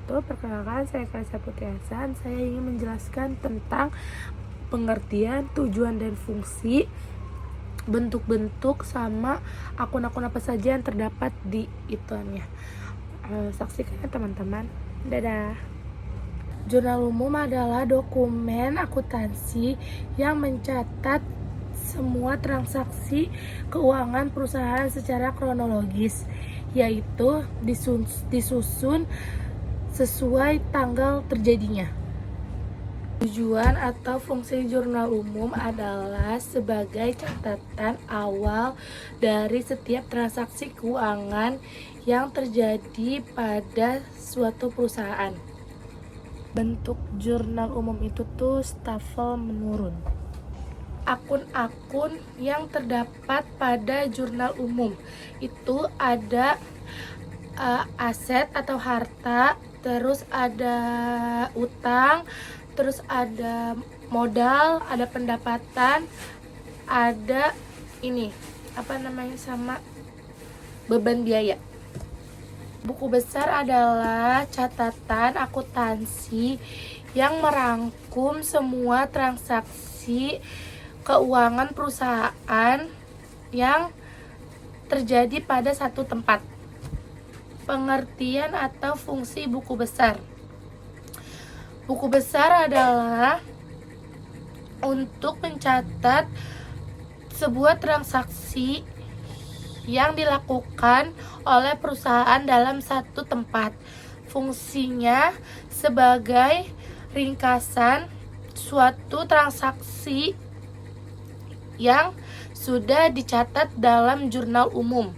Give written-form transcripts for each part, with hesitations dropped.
wabarakatuh. Perkenalkan, saya Kaisa Putri Hasan. Saya ingin menjelaskan tentang pengertian, tujuan dan fungsi, bentuk-bentuk sama akun-akun apa saja yang terdapat di ituannya. Saksikan ya teman-teman. Dadah. Jurnal umum adalah dokumen akuntansi yang mencatat semua transaksi keuangan perusahaan secara kronologis, yaitu disusun sesuai tanggal terjadinya. Tujuan atau fungsi jurnal umum adalah sebagai catatan awal dari setiap transaksi keuangan yang terjadi pada suatu perusahaan. Bentuk jurnal umum itu tuh stafel menurun. Akun-akun yang terdapat pada jurnal umum itu ada aset atau harta, terus ada utang, terus ada modal, ada pendapatan, ada sama beban biaya. Buku besar adalah catatan akuntansi yang merangkum semua transaksi keuangan perusahaan yang terjadi pada satu tempat. Pengertian atau fungsi buku besar. Buku besar adalah untuk mencatat sebuah transaksi yang dilakukan oleh perusahaan dalam satu tempat. Fungsinya sebagai ringkasan suatu transaksi yang sudah dicatat dalam jurnal umum.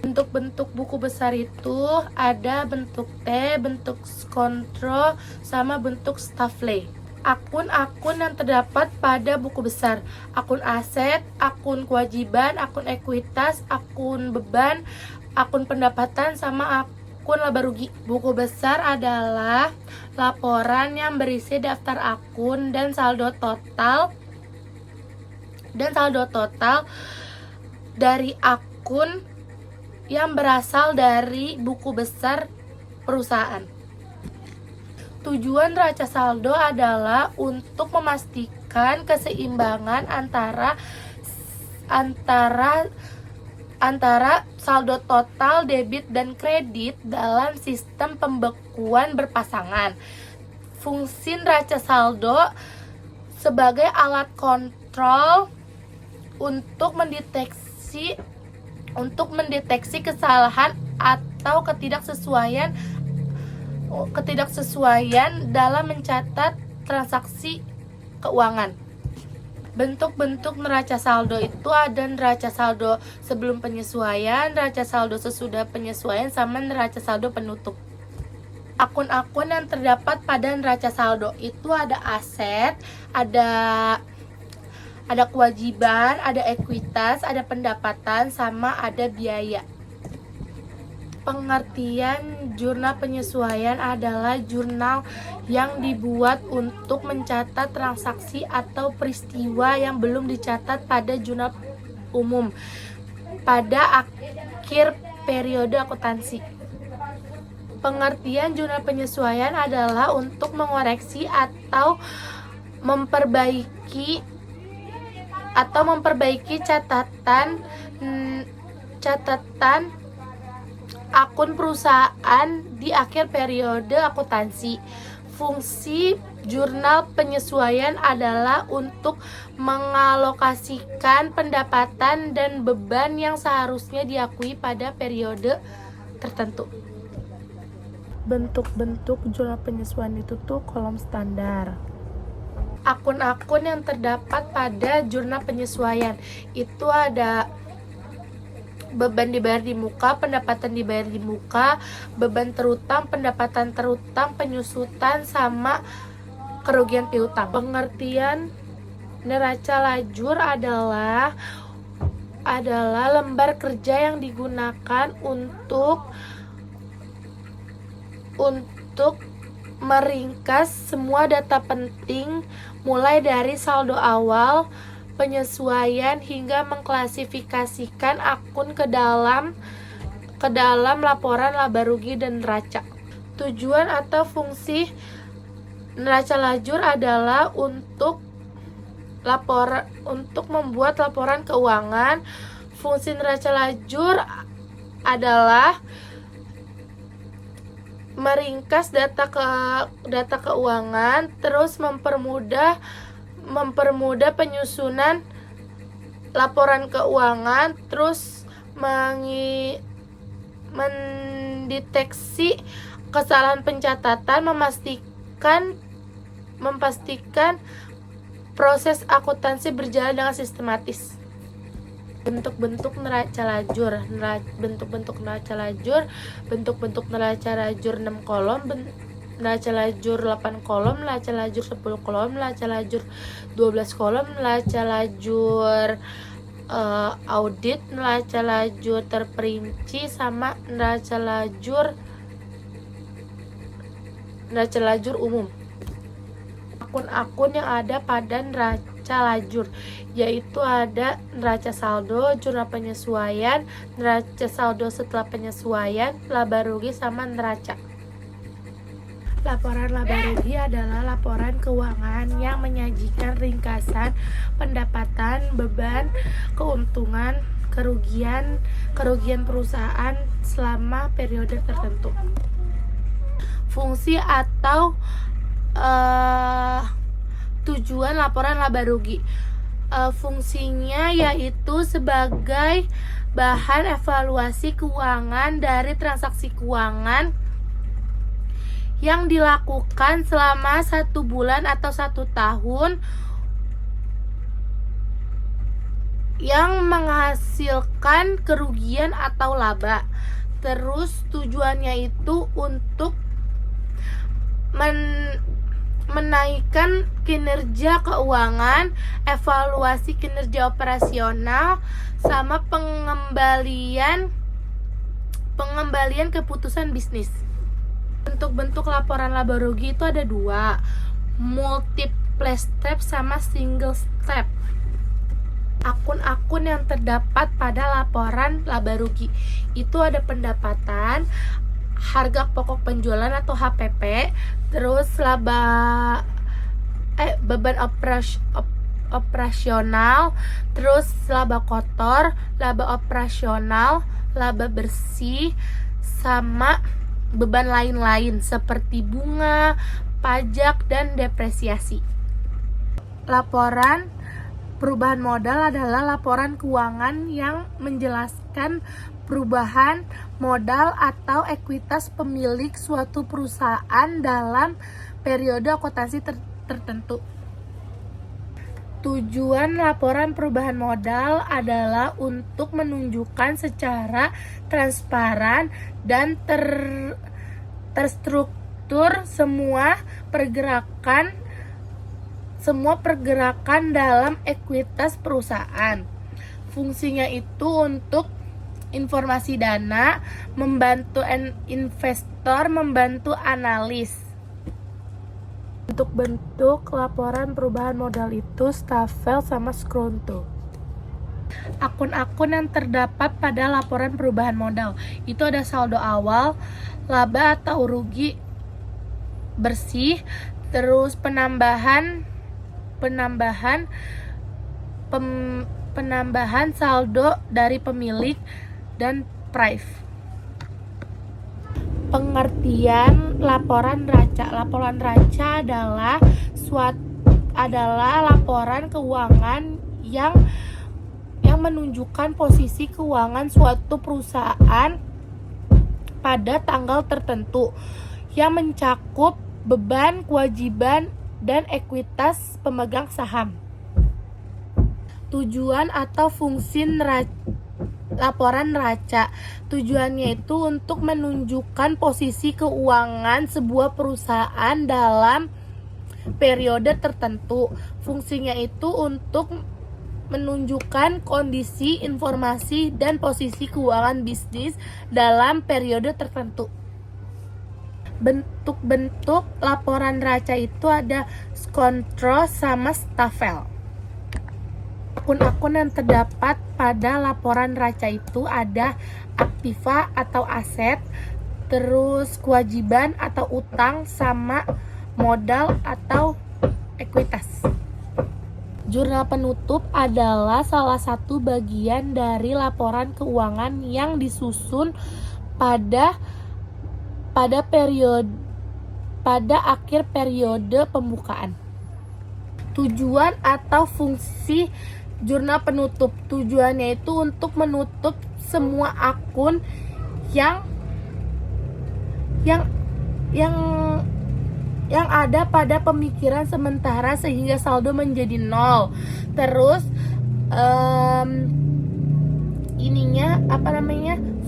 Bentuk-bentuk buku besar itu ada bentuk T, bentuk kontrol, sama bentuk stafle. Akun-akun yang terdapat pada buku besar: akun aset, akun kewajiban, akun ekuitas, akun beban, akun pendapatan, sama akun laba rugi. Buku besar adalah laporan yang berisi daftar akun dan saldo total dari akun yang berasal dari buku besar perusahaan. Tujuan neraca saldo adalah untuk memastikan keseimbangan antara saldo total debit dan kredit dalam sistem pembekuan berpasangan. Fungsi neraca saldo sebagai alat kontrol untuk mendeteksi kesalahan atau ketidaksesuaian dalam mencatat transaksi keuangan. Bentuk-bentuk neraca saldo itu ada neraca saldo sebelum penyesuaian, neraca saldo sesudah penyesuaian, sama neraca saldo penutup. Akun-akun yang terdapat pada neraca saldo itu ada aset, ada kewajiban, ada ekuitas, ada pendapatan, sama ada biaya. Pengertian jurnal penyesuaian adalah jurnal yang dibuat untuk mencatat transaksi atau peristiwa yang belum dicatat pada jurnal umum pada akhir periode akuntansi. Pengertian jurnal penyesuaian adalah untuk mengoreksi atau memperbaiki catatan akun perusahaan di akhir periode akuntansi. Fungsi jurnal penyesuaian adalah untuk mengalokasikan pendapatan dan beban yang seharusnya diakui pada periode tertentu. Bentuk-bentuk jurnal penyesuaian itu tuh kolom standar. Akun-akun yang terdapat pada jurnal penyesuaian itu ada beban dibayar di muka, pendapatan dibayar di muka, beban terutang, pendapatan terutang, penyusutan, sama kerugian piutang. Pengertian neraca lajur adalah lembar kerja yang digunakan untuk meringkas semua data penting mulai dari saldo awal, penyesuaian, hingga mengklasifikasikan akun ke dalam laporan laba rugi dan neraca. Tujuan atau fungsi neraca lajur adalah untuk membuat laporan keuangan. Fungsi neraca lajur adalah meringkas data keuangan, terus mempermudah penyusunan laporan keuangan, terus mendeteksi kesalahan pencatatan, memastikan proses akuntansi berjalan dengan sistematis. Bentuk-bentuk neraca lajur. Bentuk-bentuk neraca lajur 6 kolom, neraca lajur 8 kolom, neraca lajur 10 kolom, neraca lajur 12 kolom, neraca lajur audit, neraca lajur terperinci, sama neraca lajur umum. Akun-akun yang ada pada neraca lajur yaitu ada neraca saldo, jurnal penyesuaian, neraca saldo setelah penyesuaian, laba rugi, sama neraca. Laporan laba rugi adalah laporan keuangan yang menyajikan ringkasan pendapatan, beban, keuntungan, kerugian perusahaan selama periode tertentu. Fungsi atau tujuan laporan laba rugi. Fungsinya yaitu sebagai bahan evaluasi keuangan dari transaksi keuangan yang dilakukan selama 1 bulan atau 1 tahun yang menghasilkan kerugian atau laba. Terus tujuannya itu untuk menaikkan kinerja keuangan, evaluasi kinerja operasional, sama pengembalian keputusan bisnis. Bentuk-bentuk laporan laba rugi itu ada 2, multiple step sama single step. Akun-akun yang terdapat pada laporan laba rugi itu ada pendapatan, harga pokok penjualan atau HPP, terus beban operasional, terus laba kotor, laba operasional, laba bersih, sama beban lain-lain seperti bunga, pajak, dan depresiasi. Laporan perubahan modal adalah laporan keuangan yang menjelaskan perubahan modal atau ekuitas pemilik suatu perusahaan dalam periode akuntansi tertentu. Tujuan laporan perubahan modal adalah untuk menunjukkan secara transparan dan terstruktur semua pergerakan dalam ekuitas perusahaan. Fungsinya itu untuk informasi dana, membantu investor, membantu analis. Bentuk-bentuk laporan perubahan modal itu Staffel sama Skronto. Akun-akun yang terdapat pada laporan perubahan modal itu ada saldo awal, laba atau rugi bersih, terus penambahan saldo dari pemilik, dan prive. Pengertian laporan neraca. Laporan neraca adalah laporan keuangan yang menunjukkan posisi keuangan suatu perusahaan pada tanggal tertentu, yang mencakup beban, kewajiban, dan ekuitas pemegang saham. Tujuan atau fungsi laporan neraca. Tujuannya itu untuk menunjukkan posisi keuangan sebuah perusahaan dalam periode tertentu. Fungsinya itu untuk menunjukkan kondisi, informasi, dan posisi keuangan bisnis dalam periode tertentu. Bentuk-bentuk laporan neraca itu ada Skronto sama Staffel. Akun-akun yang terdapat pada laporan neraca itu ada aktiva atau aset, terus kewajiban atau utang, sama modal atau ekuitas. Jurnal penutup adalah salah satu bagian dari laporan keuangan yang disusun pada akhir periode pembukaan. Tujuan atau fungsi jurnal penutup. Tujuannya itu untuk menutup semua akun yang ada pada pemikiran sementara sehingga saldo menjadi nol. Terus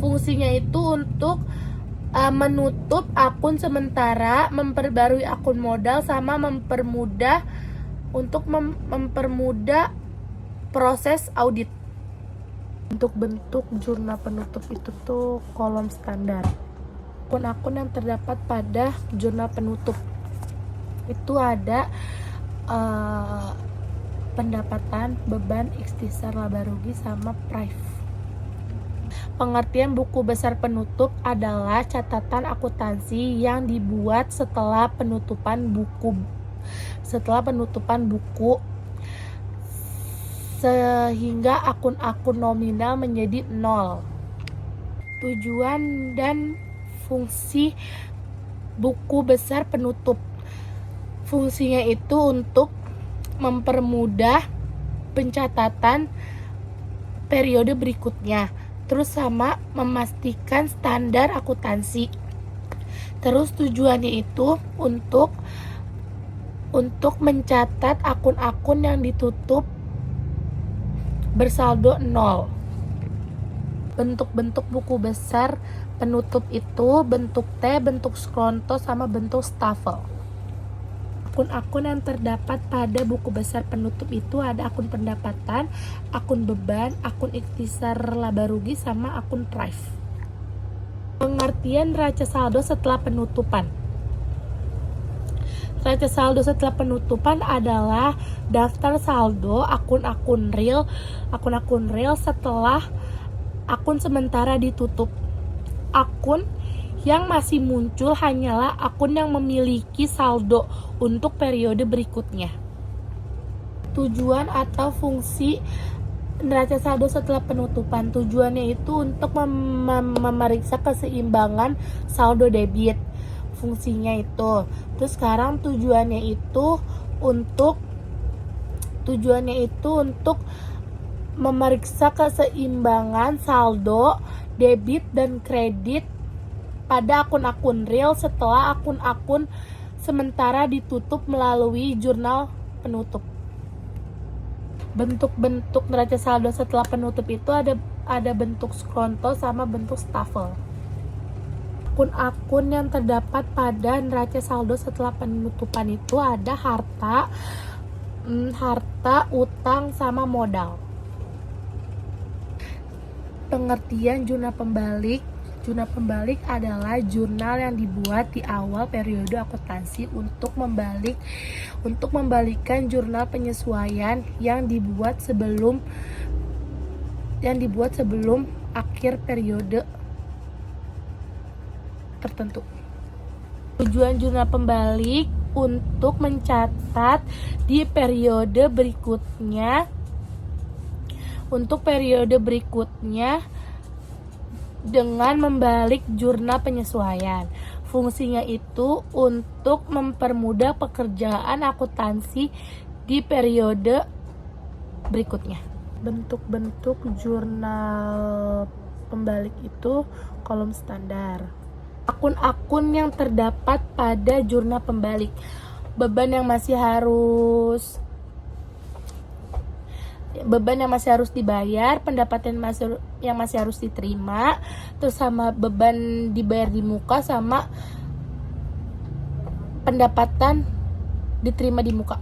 fungsinya itu untuk menutup akun sementara, memperbarui akun modal, sama mempermudah proses audit. Bentuk-bentuk jurnal penutup itu tuh kolom standar. Akun-akun yang terdapat pada jurnal penutup itu ada pendapatan, beban, ikhtisar, laba rugi, sama price. Pengertian buku besar penutup adalah catatan akuntansi yang dibuat setelah penutupan buku sehingga akun-akun nominal menjadi nol. Tujuan dan fungsi buku besar penutup. Fungsinya itu untuk mempermudah pencatatan periode berikutnya, terus sama memastikan standar akuntansi. Terus tujuannya itu untuk mencatat akun-akun yang ditutup bersaldo nol. Bentuk-bentuk buku besar penutup itu bentuk T, bentuk skronto, sama bentuk stafel. Akun-akun yang terdapat pada buku besar penutup itu ada akun pendapatan, akun beban, akun ikhtisar laba rugi, sama akun price. Pengertian neraca saldo setelah penutupan. Neraca saldo setelah penutupan adalah daftar saldo akun-akun real setelah akun sementara ditutup. Akun yang masih muncul hanyalah akun yang memiliki saldo untuk periode berikutnya. Tujuan atau fungsi neraca saldo setelah penutupan. Tujuannya itu untuk memeriksa keseimbangan saldo debit. Fungsinya itu. Terus sekarang tujuannya itu untuk memeriksa keseimbangan saldo debit dan kredit pada akun-akun real setelah akun-akun sementara ditutup melalui jurnal penutup. Bentuk-bentuk neraca saldo setelah penutup itu ada bentuk skronto sama bentuk stafel. Akun-akun yang terdapat pada neraca saldo setelah penutupan itu ada harta, utang, sama modal. Pengertian jurnal pembalik. Jurnal pembalik adalah jurnal yang dibuat di awal periode akuntansi untuk membalikkan jurnal penyesuaian yang dibuat sebelum akhir periode tertentu. Tujuan jurnal pembalik untuk mencatat di periode berikutnya dengan membalik jurnal penyesuaian. Fungsinya itu untuk mempermudah pekerjaan akuntansi di periode berikutnya. Bentuk-bentuk jurnal pembalik itu kolom standar. Akun-akun yang terdapat pada jurnal pembalik. Beban yang masih harus dibayar, pendapatan yang masih harus diterima, terus sama beban dibayar di muka, sama pendapatan diterima di muka.